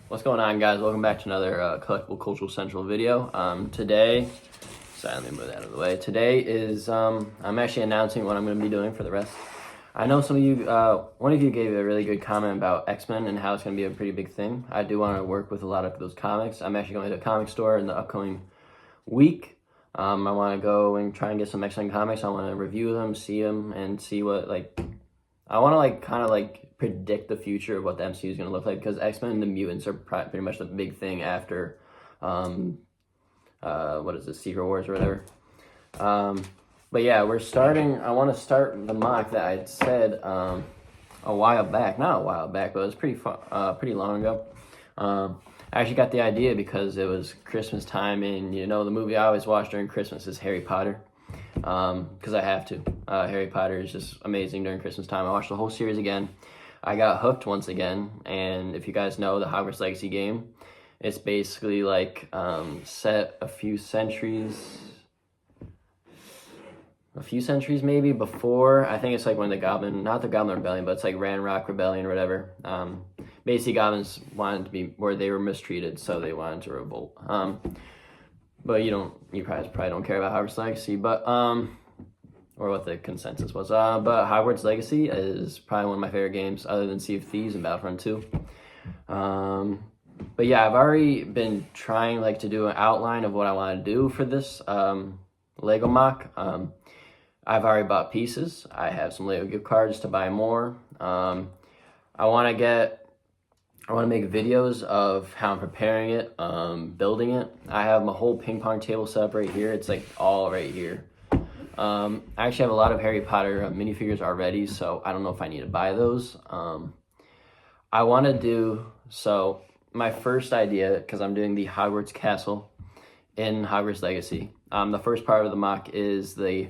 What's going on, guys? Welcome back to another Collectible Cultural Central video. Today, sorry, let me move that out of the way. Today is, I'm actually announcing what I'm going to be doing for the rest. I know some of you, one of you gave a really good comment about X-Men and how it's going to be a pretty big thing. I do want to work with a lot of those comics. I'm actually going to a comic store in the upcoming week. I want to go and try and get some X-Men comics. I want to review them, see them, and see what, I want to kind of predict the future of what the MCU is going to look like, because X-Men and the mutants are pretty much the big thing after what is it, Secret Wars or whatever. But yeah, I want to start the mock that I said a while back, not a while back, but it was pretty long ago. I actually got the idea because it was Christmas time, and the movie I always watch during Christmas is Harry Potter. Because I have to. Harry Potter is just amazing during Christmas time. I watched the whole series again. I got hooked once again, and if you guys know the Hogwarts Legacy game, it's basically set a few centuries maybe before. I think it's when the Goblin, not the Goblin Rebellion, but it's Ranrock Rebellion or whatever. Basically, goblins wanted to be where they were mistreated, so they wanted to revolt. But you probably don't care about Hogwarts Legacy, but or what the consensus was. But Hogwarts Legacy is probably one of my favorite games, other than Sea of Thieves and Battlefront 2. But yeah, I've already been trying to do an outline of what I want to do for this Lego mock. I've already bought pieces. I have some Lego gift cards to buy more. I want to make videos of how I'm preparing it, building it. I have my whole ping pong table set up right here. It's all right here. I actually have a lot of Harry Potter minifigures already, so I don't know if I need to buy those. I want to do, so my first idea, because I'm doing the Hogwarts Castle in Hogwarts Legacy. The first part of the mock is the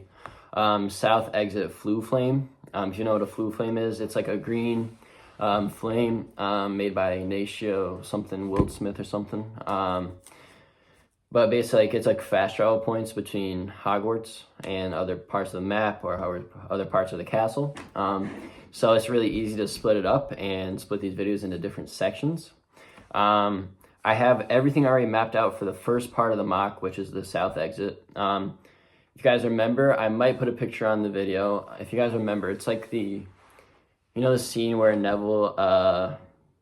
south exit flue flame. If you know what a flue flame is, it's a green flame made by Ignacio something Wildsmith or something. But basically, it's fast travel points between Hogwarts and other parts of the map or other parts of the castle. So it's really easy to split it up and split these videos into different sections. I have everything already mapped out for the first part of the mock, which is the south exit. If you guys remember, I might put a picture on the video. If you guys remember, it's the scene where Neville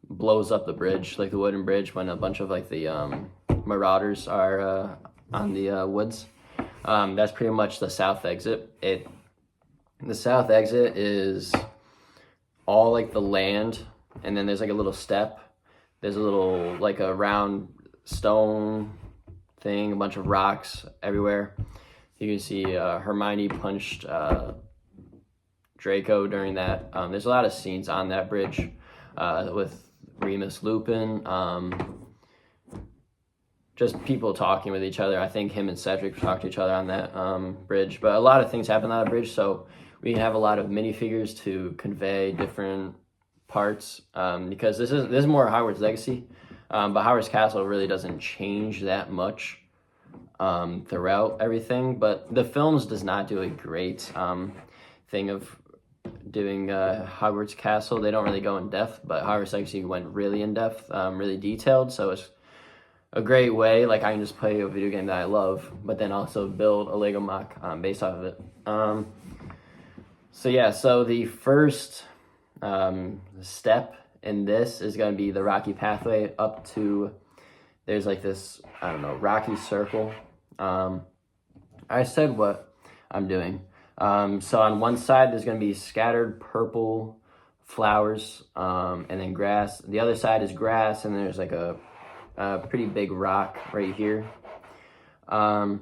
blows up the bridge, the wooden bridge, when a bunch of the marauders are on the woods. That's pretty much the south exit. The south exit is all the land, and then there's a little step. There's a little a round stone thing, a bunch of rocks everywhere. You can see Hermione punched Draco during that. There's a lot of scenes on that bridge with Remus Lupin. Just people talking with each other. I think him and Cedric talk to each other on that bridge. But a lot of things happen on that bridge, so we have a lot of minifigures to convey different parts. Because this is more Hogwarts Legacy, but Hogwarts Castle really doesn't change that much throughout everything. But the films does not do a great thing of doing Hogwarts Castle. They don't really go in depth, but Hogwarts Legacy went really in depth, really detailed. So it's a great way. I can just play a video game that I love, but then also build a Lego mock based off of it. So yeah, so the first step in this is going to be the rocky pathway up to, there's this, I don't know, rocky circle. I said what I'm doing. So on one side, there's going to be scattered purple flowers, and then grass. The other side is grass, and there's a pretty big rock right here. And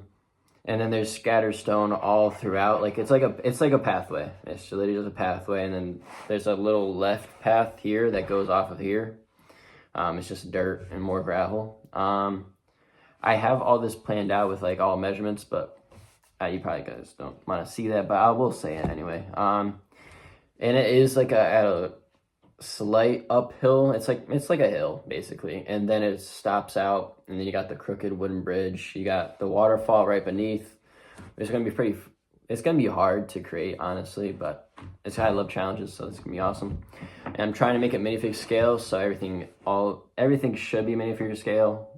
then there's scattered stone all throughout. It's like a pathway. It's literally just a pathway, and then there's a little left path here that goes off of here. It's just dirt and more gravel. I have all this planned out with all measurements, but you probably guys don't want to see that, but I will say it anyway. And it is at a slight uphill. It's like a hill basically, and then it stops out, and then you got the crooked wooden bridge. You got the waterfall right beneath. There's gonna be pretty it's gonna be hard to create, honestly, but I love challenges, so it's gonna be awesome. And I'm trying to make it minifig scale, so everything should be minifigure scale.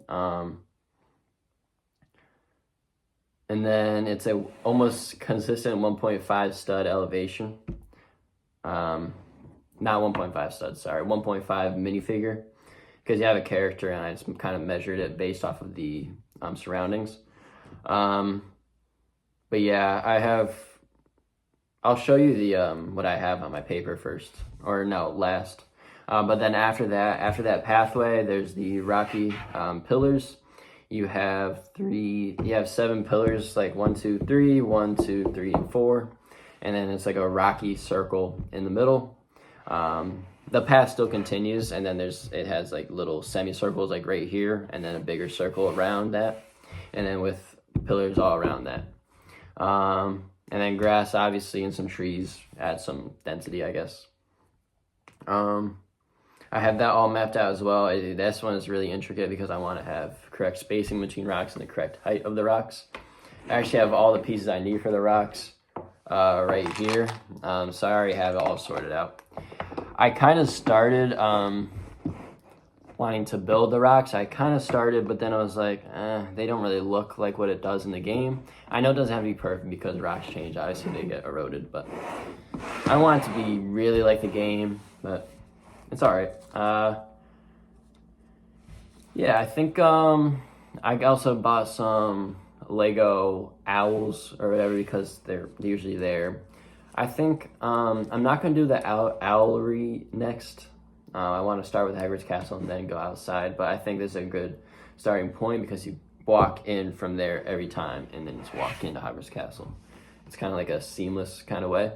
And then it's a almost consistent 1.5 stud elevation. Not 1.5 stud, sorry, 1.5 minifigure, because you have a character, and I just kind of measured it based off of the surroundings. But yeah, I'll show you the what I have on my paper first, or no, last. But then after that pathway, there's the rocky pillars. You have 7 pillars, like 1, 2, 3, 1, 2, 3, and 4, and then it's like a rocky circle in the middle. The path still continues, and then it has like little semicircles like right here, and then a bigger circle around that, and then with pillars all around that. And then grass, obviously, and some trees add some density, I guess. I have that all mapped out as well. This one is really intricate because I want to have correct spacing between rocks and the correct height of the rocks. I actually have all the pieces I need for the rocks right here. So I already have it all sorted out. I kind of started wanting to build the rocks. But then I was like, they don't really look like what it does in the game. I know it doesn't have to be perfect because rocks change. Obviously, they get eroded, but I want it to be really like the game, but it's all right. Yeah, I think I also bought some Lego owls or whatever because they're usually there. I think I'm not going to do the owlery next. I want to start with Hogwarts Castle and then go outside, but I think this is a good starting point because you walk in from there every time and then just walk into Hogwarts Castle. It's kind of like a seamless kind of way.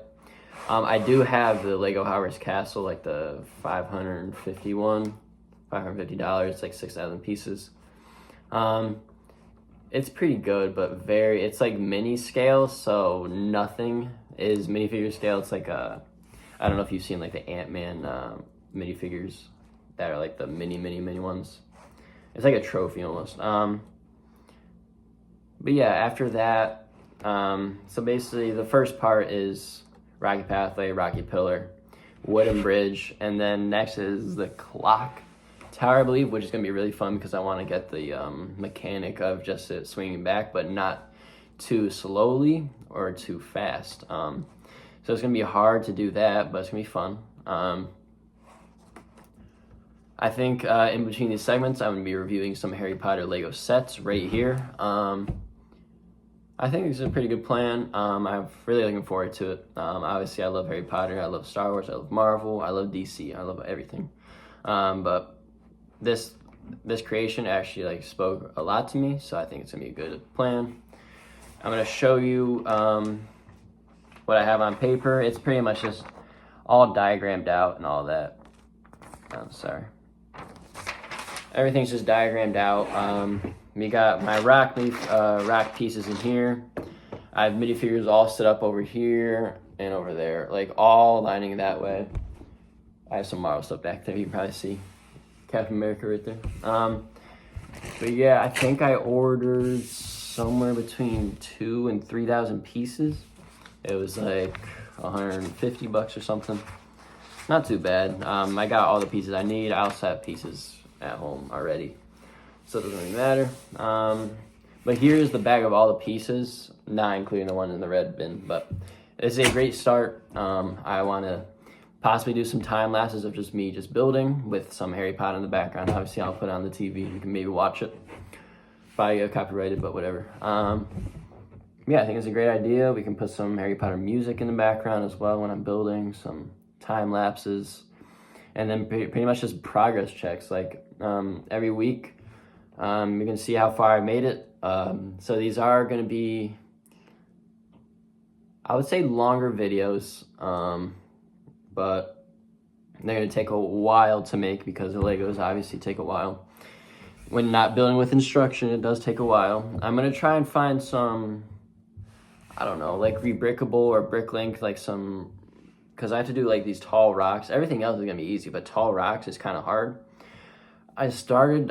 I do have the Lego Hogwarts Castle, like the $550, it's like 6,000 pieces. It's pretty good, but it's like mini scale, so nothing is minifigure scale. It's like I don't know if you've seen like the Ant-Man minifigures that are like the mini ones. It's like a trophy almost. But yeah, after that, so basically the first part is rocky pathway, rocky pillar, wooden bridge, and then next is the clock tower, I believe, which is going to be really fun because I want to get the mechanic of just it swinging back, but not too slowly or too fast. So it's going to be hard to do that, but it's going to be fun. I think in between these segments, I'm going to be reviewing some Harry Potter Lego sets right here. I think it's a pretty good plan. I'm really looking forward to it. Obviously, I love Harry Potter. I love Star Wars. I love Marvel. I love DC. I love everything. But this creation actually like spoke a lot to me, so I think it's gonna be a good plan. I'm gonna show you what I have on paper. It's pretty much just all diagrammed out and all that. I'm sorry. Everything's just diagrammed out. We got my rock pieces in here. I have minifigures all set up over here and over there, like all lining that way. I have some Marvel stuff back there. You can probably see Captain America right there. But yeah, I think I ordered somewhere between 2,000 and 3,000 pieces. It was like $150 or something. Not too bad. I got all the pieces I need. I also have pieces at home already, so it doesn't really matter. But here's the bag of all the pieces, not including the one in the red bin, but it's a great start. I want to possibly do some time lapses of just me building with some Harry Potter in the background. Obviously, I'll put it on the TV. You can maybe watch it. Probably get copyrighted, but whatever. Yeah, I think it's a great idea. We can put some Harry Potter music in the background as well when I'm building, some time lapses, and then pretty much just progress checks. Like every week, we can see how far I made it. So these are going to be, I would say, longer videos, but they're going to take a while to make because the Legos obviously take a while. When not building with instruction, it does take a while. I'm going to try and find some, I don't know, like rebrickable or bricklink, like some, because I have to do like these tall rocks. Everything else is going to be easy, but tall rocks is kind of hard. I started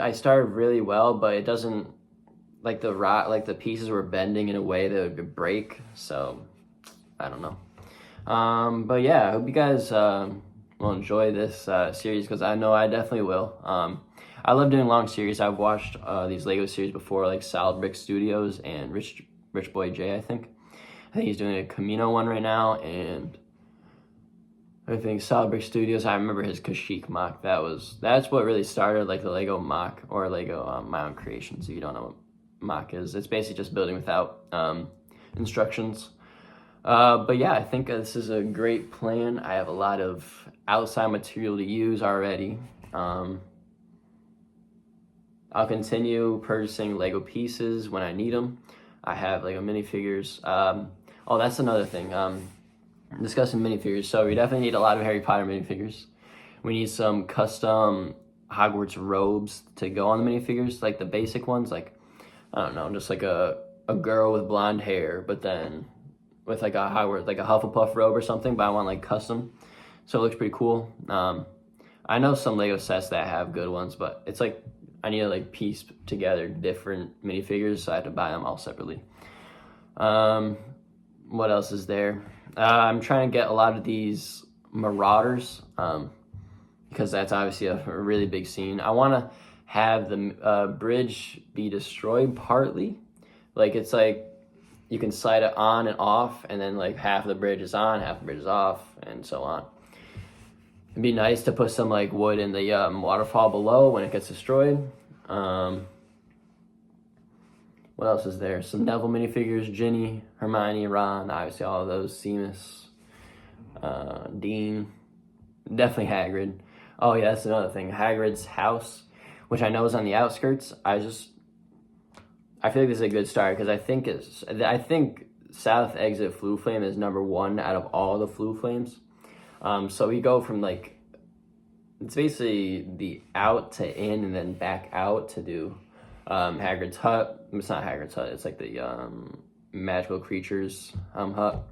really well, but it doesn't, like the pieces were bending in a way that would break. So I don't know. But yeah, I hope you guys will enjoy this series, because I know I definitely will. I love doing long series. I've watched these Lego series before, like Solid Brick Studios and Rich Boy J, I think. I think he's doing a Camino one right now, and I think Solid Brick Studios, I remember his Kashyyyk mock. That's what really started like the Lego mock, or Lego My Own Creations. If you don't know what mock is, it's basically just building without instructions. But yeah, I think this is a great plan. I have a lot of outside material to use already. I'll continue purchasing Lego pieces when I need them. I have Lego minifigures. Oh, that's another thing. Discussing minifigures. So we definitely need a lot of Harry Potter minifigures. We need some custom Hogwarts robes to go on the minifigures, like the basic ones, like, I don't know, just like a girl with blonde hair, but then with like a Hogwarts, like a Hufflepuff robe or something, but I want like custom. So it looks pretty cool. I know some Lego sets that have good ones, but it's like, I need to like piece together different minifigures, so I have to buy them all separately. What else is there? I'm trying to get a lot of these Marauders, because that's obviously a really big scene. I want to have the bridge be destroyed partly. Like, it's like you can slide it on and off, and then like half the bridge is on, half the bridge is off, and so on. It'd be nice to put some like wood in the waterfall below when it gets destroyed. What else is there? Some Neville minifigures, Ginny, Hermione, Ron, obviously all of those, Seamus, Dean, definitely Hagrid. Oh yeah, that's another thing. Hagrid's house, which I know is on the outskirts. I feel like this is a good start, because I think South Exit Floo Flame is number 1 out of all the Floo Flames. So we go from like, it's basically the out to in and then back out to do Hagrid's hut. It's not Hagrid's hut, it's like the magical creatures hut.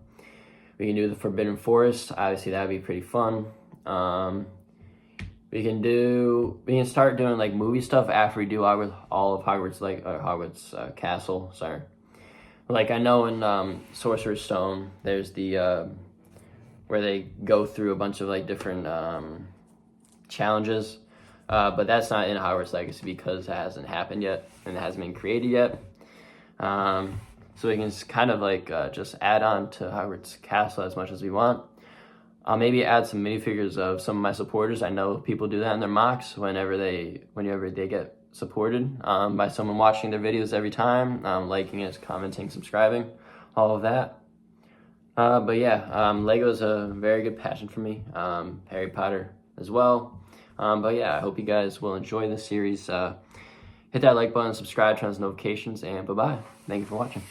We can do the Forbidden Forest. Obviously that'd be pretty fun. We can start doing like movie stuff after we do all of Hogwarts, like Hogwarts Castle. Sorry. Like, I know in Sorcerer's Stone, there's the where they go through a bunch of like different challenges, but that's not in Hogwarts Legacy because it hasn't happened yet and it hasn't been created yet. So we can kind of like just add on to Hogwarts Castle as much as we want. I'll maybe add some minifigures of some of my supporters. I know people do that in their mocks whenever they get supported by someone watching their videos every time, liking it, commenting, subscribing, all of that. But yeah, Lego is a very good passion for me. Harry Potter as well. But yeah, I hope you guys will enjoy this series. Hit that like button, subscribe, turn on notifications, and bye-bye. Thank you for watching.